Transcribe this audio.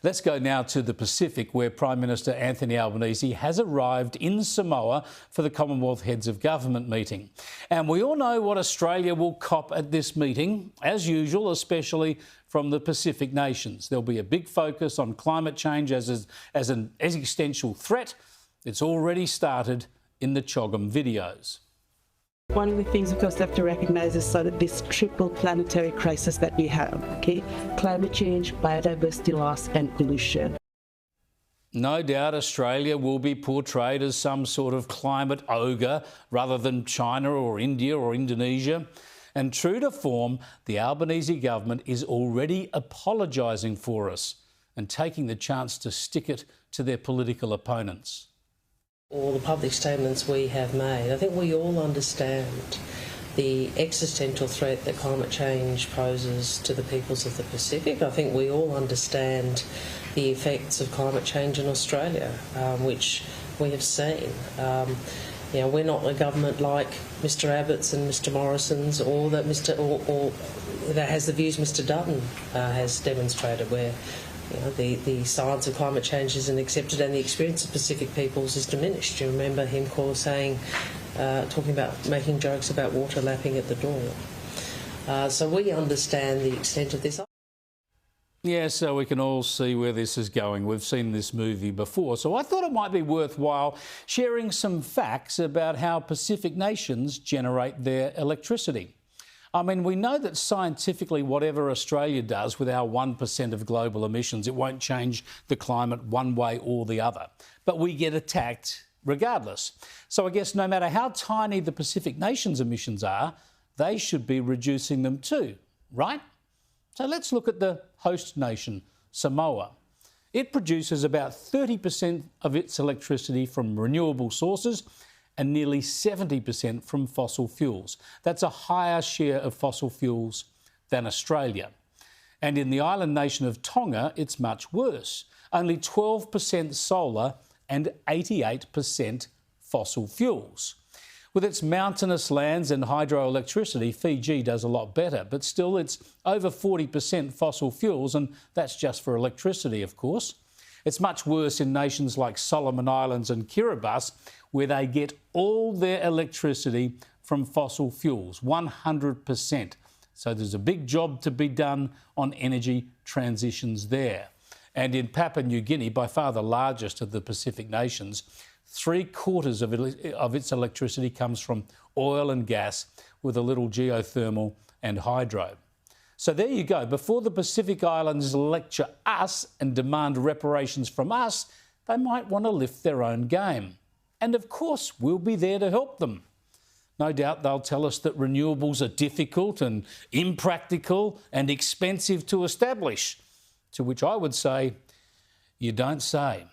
Let's go now to the Pacific, where Prime Minister Anthony Albanese has arrived in Samoa for the Commonwealth Heads of Government meeting. And we all know what Australia will cop at this meeting, as usual, especially from the Pacific nations. There'll be a big focus on climate change as an existential threat. It's already started in the CHOGM videos. One of the things, of course, we have to recognise is sort of this triple planetary crisis that we have, okay? Climate change, biodiversity loss and pollution. No doubt Australia will be portrayed as some sort of climate ogre rather than China or India or Indonesia. And true to form, the Albanese government is already apologising for us and taking the chance to stick it to their political opponents. All the public statements we have made, I think we all understand the existential threat that climate change poses to the peoples of the Pacific. I think we all understand the effects of climate change in Australia, which we have seen. We're not a government like Mr Abbott's and Mr Morrison's, or that that has the views Mr Dutton has demonstrated, where the science of climate change isn't accepted and the experience of Pacific peoples is diminished. You remember him talking about making jokes about water lapping at the door. So we understand the extent of this. Yeah, so we can all see where this is going. We've seen this movie before. So I thought it might be worthwhile sharing some facts about how Pacific nations generate their electricity. I mean, we know that scientifically, whatever Australia does with our 1% of global emissions, it won't change the climate one way or the other. But we get attacked regardless. So I guess no matter how tiny the Pacific nations' emissions are, they should be reducing them too, right? So let's look at the host nation, Samoa. It produces about 30% of its electricity from renewable sources and nearly 70% from fossil fuels. That's a higher share of fossil fuels than Australia. And in the island nation of Tonga, it's much worse. Only 12% solar and 88% fossil fuels. With its mountainous lands and hydroelectricity, Fiji does a lot better, but still it's over 40% fossil fuels, and that's just for electricity, of course. It's much worse in nations like Solomon Islands and Kiribati, where they get all their electricity from fossil fuels, 100%. So there's a big job to be done on energy transitions there. And in Papua New Guinea, by far the largest of the Pacific nations, 3/4 of its electricity comes from oil and gas, with a little geothermal and hydro. So there you go. Before the Pacific Islands lecture us and demand reparations from us, they might want to lift their own game. And of course, we'll be there to help them. No doubt they'll tell us that renewables are difficult and impractical and expensive to establish, to which I would say, you don't say.